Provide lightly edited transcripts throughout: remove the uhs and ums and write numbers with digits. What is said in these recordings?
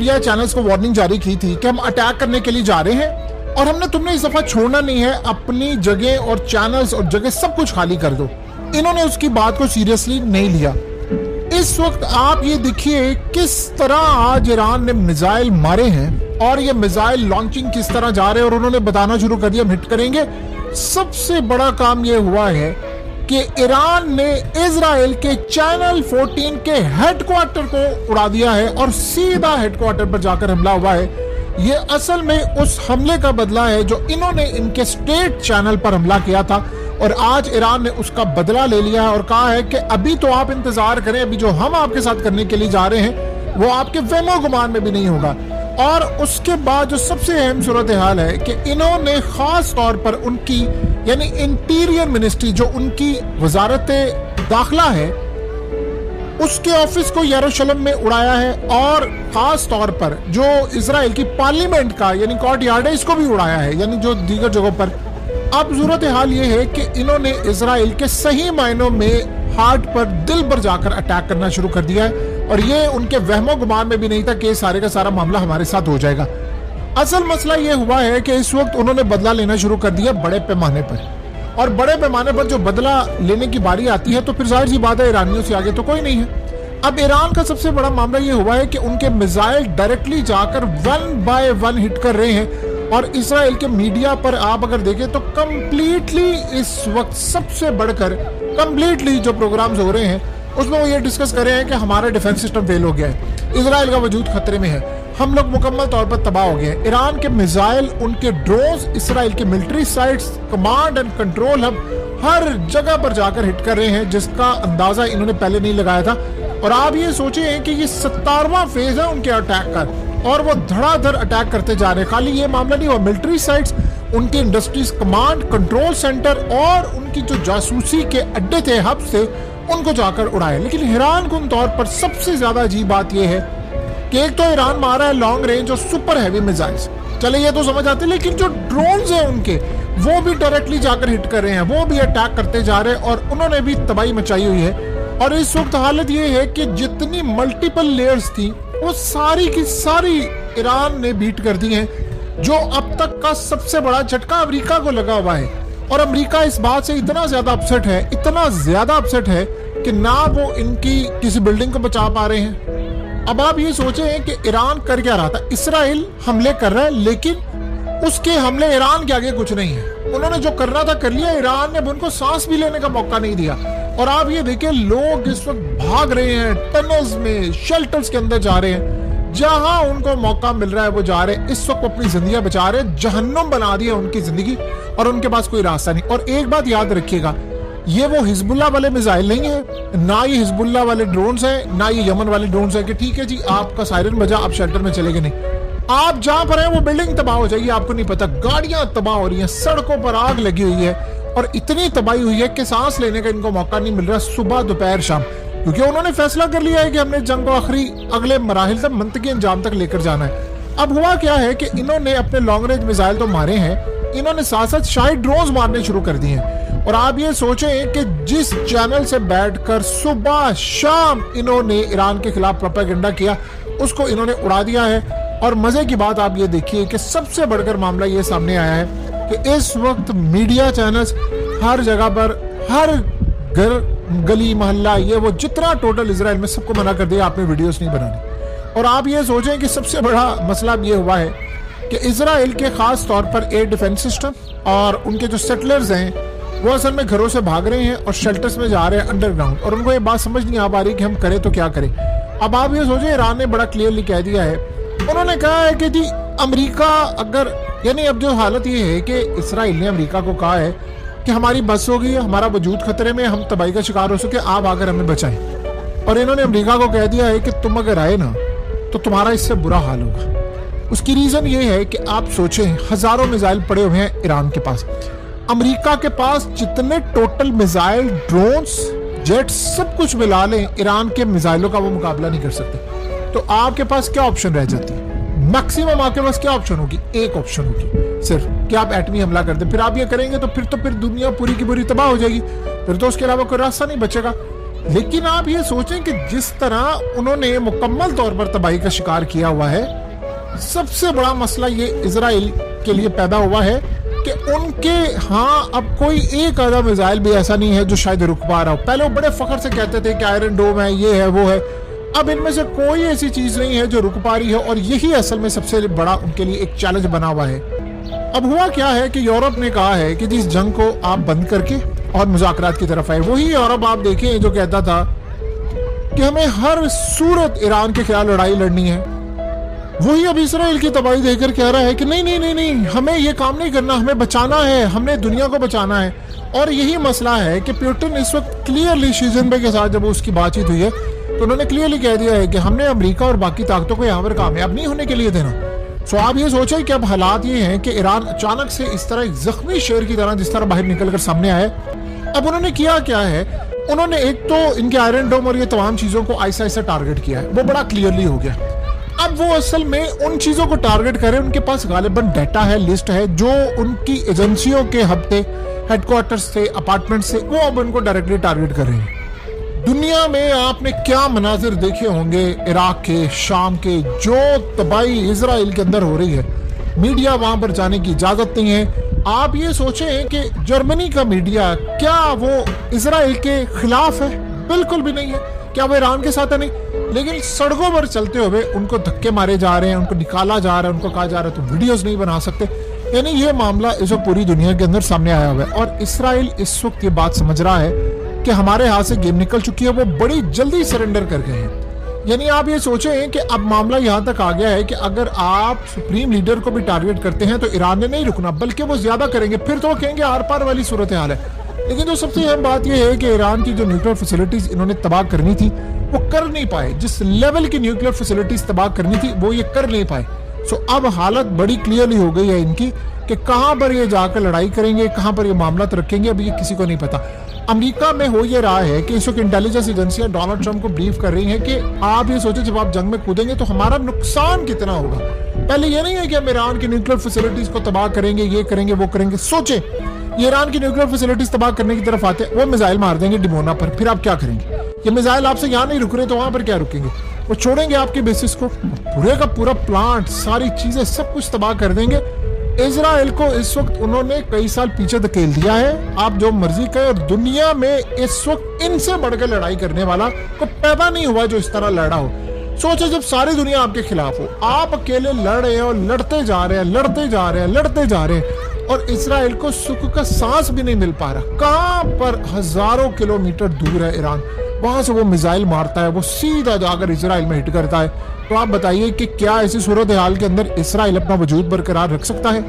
Media channels को warning जारी की थी कि हम अटैक करने के लिए जा रहे हैं और हमने तुमने इस दफा छोड़ना नहीं है, अपनी जगह और चैनल्स और जगह सब कुछ खाली कर दो। इन्होंने उसकी बात को सीरियसली नहीं लिया। इस वक्त आप ये देखिए किस तरह आज ईरान ने मिसाइल मारे हैं और ये मिसाइल लॉन्चिंग किस तरह जा रहे हैं और उन्होंने बताना शुरू कर दिया हम हिट करेंगे। सबसे बड़ा काम ये हुआ है कि ईरान ने इजराइल के चैनल 14 के हेडक्वार्टर को उड़ा दिया है और सीधा हेडक्वार्टर पर जाकर हमला हुआ है। ये असल में उस हमले का बदला है जो इन्होंने इनके स्टेट चैनल पर हमला किया था और आज ईरान ने उसका बदला ले लिया है और कहा है कि अभी तो आप इंतजार करें, अभी जो हम आपके साथ करने के लिए जा रहे हैं वो आपके वहमो गुमान में भी नहीं होगा। और उसके बाद जो सबसे अहम सूरत हाल है कि इन्होंने खास तौर पर उनकी यानी इंटीरियर मिनिस्ट्री जो उनकी वजारत दाखिला है उसके ऑफिस को यरूशलेम में उड़ाया है और खास तौर पर जो इजराइल की पार्लियामेंट का यानी कोर्ट यार्ड है इसको भी उड़ाया है, यानी जो दीगर जगहों पर। अब सूरत हाल ये है कि इन्होंने इजराइल के सही मायनों में हार्ट पर दिल पर जाकर अटैक करना शुरू कर दिया है और ये उनके वहमो गुमान में भी नहीं था कि सारे का सारा मामला हमारे साथ हो जाएगा। असल मसला ये हुआ है कि इस वक्त उन्होंने बदला लेना शुरू कर दिया बड़े पैमाने पर, और बड़े पैमाने पर जो बदला लेने की बारी आती है तो फिर जाहिर सी बात है ईरानियों से आगे तो कोई नहीं है। अब ईरान का सबसे बड़ा मामला ये हुआ है कि उनके मिसाइल डायरेक्टली जाकर 1 बाय 1 हिट कर रहे हैं और इसराइल के मीडिया पर आप अगर देखें तो कंप्लीटली इस वक्त सबसे बढ़कर कंप्लीटली जो प्रोग्राम्स हो रहे हैं उसमें वो ये डिस्कस कर रहे हैं कि हमारा डिफेंस सिस्टम फेल हो गया है, इजराइल का वजूद खतरे में है, हम लोग मुकम्मल तौर पर तबाह हो गए हैं। ईरान के मिसाइल, उनके ड्रोन्स इसराइल के military sites, command and control hub हर जगह पर जाकर हिट कर रहे हैं जिसका अंदाजा इन्होंने पहले नहीं लगाया था। और आप ये सोचे कि ये 17वां फेज है उनके अटैक का और वो धड़ाधड़ अटैक करते जा रहे हैं। खाली ये मामला नहीं हुआ, मिलिट्री साइट्स, उनकी इंडस्ट्रीज, कमांड कंट्रोल सेंटर और उनकी जो जासूसी के अड्डे थे, हब थे, उनको जाकर उड़ाए। लेकिन हैरान कुन तौर पर सबसे ज्यादा अजीब बात यह है कि एक तो ईरान मारा है लॉन्ग रेंज और सुपर हैवी मिसाइल्स, चले ये तो समझ आते, लेकिन जो ड्रोन्स हैं उनके वो भी डायरेक्टली जाकर हिट कर रहे हैं, वो भी अटैक करते जा रहे हैं और उन्होंने भी तबाही मचाई हुई है। और इस वक्त हालत ये है कि जितनी मल्टीपल लेयर्स थी वो सारी की सारी ईरान ने बीट कर दी हैं। जो अब तक का सबसे बड़ा झटका अमेरिका को लगा हुआ है और अमेरिका इस बात से इतना ज्यादा अपसेट है, इतना ज्यादा अपसेट है कि ना वो इनकी किसी बिल्डिंग को बचा पा रहे हैं। अब आप ये सोचें कि ईरान कर क्या रहा था, इसराइल हमले कर रहा है लेकिन उसके हमले ईरान के आगे कुछ नहीं है। उन्होंने जो करना था कर लिया, ईरान ने उनको सांस भी लेने का मौका नहीं दिया। और आप ये देखिए लोग इस वक्त भाग रहे हैं, टनल्स में, शेल्टर्स के अंदर जा रहे हैं, जहां उनको मौका मिल रहा है वो जा रहे हैं। इस वक्त अपनी जिंदगियां बचा रहे हैं, जहन्नुम बना दी है उनकी जिंदगी और उनके पास कोई रास्ता नहीं। और एक बात याद रखिएगा, ये वो हिजबुल्लाह वाले मिसाइल नहीं है, ना ये हिजबुल्लाह वाले ड्रोन्स हैं, ना ये यमन वाले ड्रोन्स हैं कि ठीक है जी आपका सायरन बजा आप शेल्टर में चले गए। नहीं, आप जहां पर हैं वो बिल्डिंग तबाह हो जाएगी, आपको नहीं पता, गाड़ियां तबाह हो रही हैं, सड़कों पर आग लगी हुई है और इतनी तबाही हुई है कि सांस लेने का इनको मौका नहीं मिल रहा सुबह दोपहर शाम, क्योंकि उन्होंने फैसला कर लिया है कि हमने जंग को आखिरी अगले मराहिल तक मंतकी अंजाम तक लेकर जाना है। अब हुआ क्या है कि इन्होंने अपने लॉन्ग रेंज मिसाइल तो मारे हैं, इन्होंने साथ साथ शायद ड्रोन्स मारने शुरू कर दिए हैं। और आप ये सोचें कि जिस चैनल से बैठकर सुबह शाम इन्होंने ईरान के खिलाफ प्रोपेगेंडा किया उसको इन्होंने उड़ा दिया है। और मजे की बात आप ये देखिए कि सबसे बढ़कर मामला ये सामने आया है कि इस वक्त मीडिया चैनल्स हर जगह पर, हर घर, गली, मोहल्ला, ये वो जितना टोटल इजराइल में सबको मना कर दिया आपने वीडियोस नहीं बनानी। और आप ये सोचें कि सबसे बड़ा मसला ये हुआ है कि इजराइल के खास तौर पर एयर डिफेंस सिस्टम और उनके जो सेटलर्स हैं वो असल में घरों से भाग रहे हैं और शेल्टर्स में जा रहे हैं अंडरग्राउंड, और उनको ये बात समझ नहीं आ पा रही कि हम करें तो क्या करें। अब आप ये सोचें, ईरान ने बड़ा क्लियरली कह दिया है, उन्होंने कहा है कि जी अमेरिका अगर, यानी अब जो हालत ये है कि इसराइल ने अमेरिका को कहा है कि हमारी बस हो गई है, हमारा वजूद खतरे में, हम तबाही का शिकार हो सके, आप आकर हमें बचाएं। और इन्होंने अमेरिका को कह दिया है कि तुम अगर आए ना तो तुम्हारा इससे बुरा हाल होगा। उसकी रीजन ये है कि आप सोचें हजारों मिसाइल पड़े हुए हैं ईरान के पास, अमेरिका के पास जितने टोटल मिसाइल, ड्रोन्स, जेट्स सब कुछ मिला लें, ईरान के मिसाइलों का वो मुकाबला नहीं कर सकते। तो आपके पास क्या ऑप्शन रह जाती है? मैक्सिमम आपके पास क्या ऑप्शन होगी? एक ऑप्शन होगी सिर्फ कि आप एटमी हमला कर दें। फिर आप ये करेंगे तो फिर दुनिया पूरी की पूरी तबाह हो जाएगी, फिर तो उसके अलावा कोई रास्ता नहीं बचेगा। लेकिन आप ये सोचें कि जिस तरह उन्होंने मुकम्मल तौर पर तबाही का शिकार किया हुआ है, सबसे बड़ा मसला ये इजराइल के लिए पैदा हुआ है कि उनके अब कोई एक आधा मिसाइल भी ऐसा नहीं है जो शायद रुक पा रहा हो। पहले वो बड़े फख्र से कहते थे कि आयरन डोम है, ये है, वो है। अब इनमें से कोई ऐसी चीज नहीं है जो रुक पा रही है, और यही असल में सबसे बड़ा उनके लिए एक चैलेंज बना हुआ है। अब हुआ क्या है कि यूरोप ने कहा है कि जिस जंग को आप बंद करके और मुज़ाकरात की तरफ आए। वही यूरोप आप देखें जो कहता था कि हमें हर सूरत ईरान के खिलाफ लड़ाई लड़नी है, वही अब इसराइल की तबाही देखकर कह रहा है कि नहीं नहीं नहीं नहीं, हमें ये काम नहीं करना, हमें बचाना है, हमने दुनिया को बचाना है। और यही मसला है कि पुतिन इस वक्त क्लियरली शी जिनपिंग के साथ जब उसकी बातचीत हुई है तो उन्होंने क्लियरली कह दिया है कि हमने अमेरिका और बाकी ताकतों को यहाँ पर कामयाब नहीं होने के लिए देना। सो आप ये सोचें कि अब हालात ये हैं कि ईरान अचानक से इस तरह एक जख्मी शेर की तरह जिस तरह बाहर निकलकर सामने आए। अब उन्होंने किया क्या है, उन्होंने एक तो इनके आयरन डोम और ये तमाम चीजों को ऐसा ऐसा टारगेट किया है, वो बड़ा क्लियरली हो गया। अब वो असल में उन चीजों को टारगेट करें, उनके पास गालिबन डाटा है, लिस्ट है, जो उनकी एजेंसियों के हब थे, हेडक्वार्टर्स थे, अपार्टमेंट से, वो अब उनको डायरेक्टली टारगेट कर रहे हैं। दुनिया में आपने क्या मनाजिर देखे होंगे इराक के, शाम के, जो तबाही इजराइल के अंदर हो रही है, मीडिया वहां पर जाने की इजाजत नहीं है। आप ये सोचें कि जर्मनी का मीडिया क्या वो इजराइल के खिलाफ है? बिल्कुल भी नहीं है। क्या वो ईरान के साथ है? नहीं। लेकिन सड़कों पर चलते हुए उनको धक्के मारे जा रहे हैं, उनको निकाला जा रहा है, उनको कहा जा रहा है तुम वीडियोस नहीं बना सकते। यानी ये मामला इस वक्त पूरी दुनिया के अंदर सामने आया हुआ है, और इसराइल इस वक्त ये बात समझ रहा है कि हमारे हाथ से गेम निकल चुकी है, वो बड़ी जल्दी सरेंडर कर गए हैं। यानी आप ये सोचें कि अब मामला यहाँ तक आ गया है कि अगर आप सुप्रीम लीडर को भी टारगेट करते हैं तो ईरान ने नहीं रुकना, बल्कि वो ज्यादा करेंगे। फिर तो कहेंगे आर पार वाली सूरत हाल है। लेकिन जो सबसे अहम बात यह है कि ईरान की जो न्यूक्लियर फैसिलिटीज इन्होंने तबाह करनी थी वो कर नहीं पाए। जिस लेवल की न्यूक्लियर फैसिलिटीज तबाह करनी थी वो ये कर नहीं पाए। सो अब हालत बड़ी क्लियरली हो गई है इनकी कि कहां पर ये जाकर लड़ाई करेंगे, कहां पर ये मामला रखेंगे, अभी ये किसी को नहीं पता। अमेरिका में हो ये रहा है कि इस वक्त इंटेलिजेंस एजेंसियां डोनाल्ड ट्रंप को ब्रीफ कर रही हैं कि आप ये सोचें जब आप जंग में कूदेंगे तो हमारा नुकसान कितना होगा। पहले ये नहीं है कि हम ईरान की न्यूक्लियर फैसिलिटीज को तबाह करेंगे, ये करेंगे, वो करेंगे। सोचे ये ईरान की न्यूक्लियर फैसिलिटीज तबाह करने की तरफ आते, वो मिसाइल मार देंगे डिमोना पर, फिर आप क्या करेंगे? ये मिसाइल आपसे यहाँ नहीं रुक रहे तो वहां पर क्या रुकेंगे? वो छोड़ेंगे आपके बेसिस को, पूरे का पूरा प्लांट, सारी चीजें, सब कुछ तबाह कर देंगे। इजराइल को इस वक्त उन्होंने कई साल पीछे धकेल दिया है। आप जो मर्जी कहें, और दुनिया में इस वक्त इनसे बढ़कर लड़ाई करने वाला को पैदा नहीं हुआ जो इस तरह लड़ा हो। सोचे जब सारी दुनिया आपके खिलाफ हो, आप अकेले लड़ रहे हैं और लड़ते जा रहे हैं, लड़ते जा रहे हैं, लड़ते जा रहे हैं, और इजराइल को सुख का सांस भी नहीं मिल पा रहा। कहां पर हजारों किलोमीटर दूर है ईरान, वहां से वो मिसाइल मारता है, वो सीधा जाकर इजराइल में हिट करता है। तो आप बताइए कि क्या ऐसी सूरत हाल के अंदर इजराइल अपना वजूद बरकरार रख सकता है?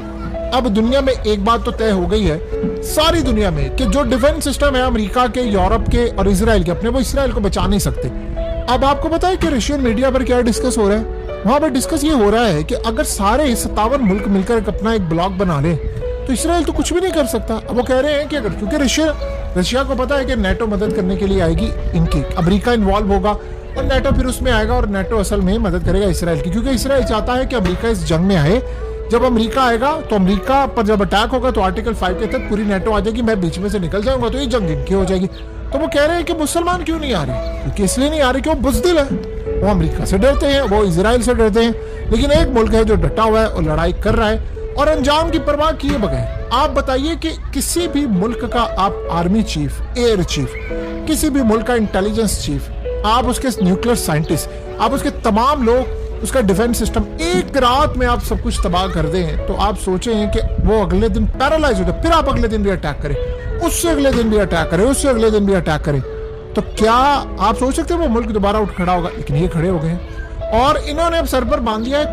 अब दुनिया में एक बात तो तय हो गई है, सारी दुनिया में, कि जो डिफेंस सिस्टम है अमेरिका के, यूरोप के और इजराइल के अपने, वो इजराइल को बचा नहीं सकते। अब आपको पता है कि रशियन मीडिया पर क्या डिस्कस हो रहा है? वहां पर डिस्कस ये हो रहा है कि अगर सारे 57 मुल्क मिलकर अपना एक ब्लॉक बना ले तो इसराइल तो कुछ भी नहीं कर सकता। अब वो कह रहे हैं कि अगर, क्योंकि रशिया को पता है कि नेटो मदद करने के लिए आएगी इनकी, अमेरिका इन्वॉल्व होगा और नेटो फिर उसमें आएगा, और नेटो असल में मदद करेगा इसराइल की, क्योंकि इसराइल चाहता है कि अमेरिका इस जंग में आए। जब अमेरिका आएगा तो अमेरिका पर जब अटैक होगा तो आर्टिकल 5 के तहत पूरी नेटो आ जाएगी, मैं बीच में से निकल जाऊंगा, तो ये जंग इनकी हो जाएगी। तो वो कह रहे हैं कि मुसलमान क्यों नहीं आ रहे? क्योंकि इसलिए नहीं आ रहे कि वो बुज़दिल है, वो अमेरिका से डरते हैं, वो इसराइल से डरते हैं। लेकिन एक मुल्क है जो डटा हुआ है और लड़ाई कर रहा है और अंजाम की परवाह किए बगैर। आप बताइए कि किसी भी मुल्क का आप आर्मी चीफ, एयर चीफ, किसी भी मुल्क का इंटेलिजेंस चीफ, आप उसके न्यूक्लियर साइंटिस्ट, आप उसके तमाम लोग, उसका डिफेंस सिस्टम, एक रात में आप सब कुछ तबाह कर दें, तो आप सोचें कि वो अगले दिन पैरालाइज हो जाए, फिर आप अगले दिन भी अटैक करें, उससे अगले दिन भी अटैक करें, उससे अगले दिन भी अटैक करें, तो क्या आप सोच सकते हैं वो मुल्क दोबारा उठ खड़ा होगा? लेकिन ये खड़े हो गए हैं और इन्होंने अब सर पर बांध लिया है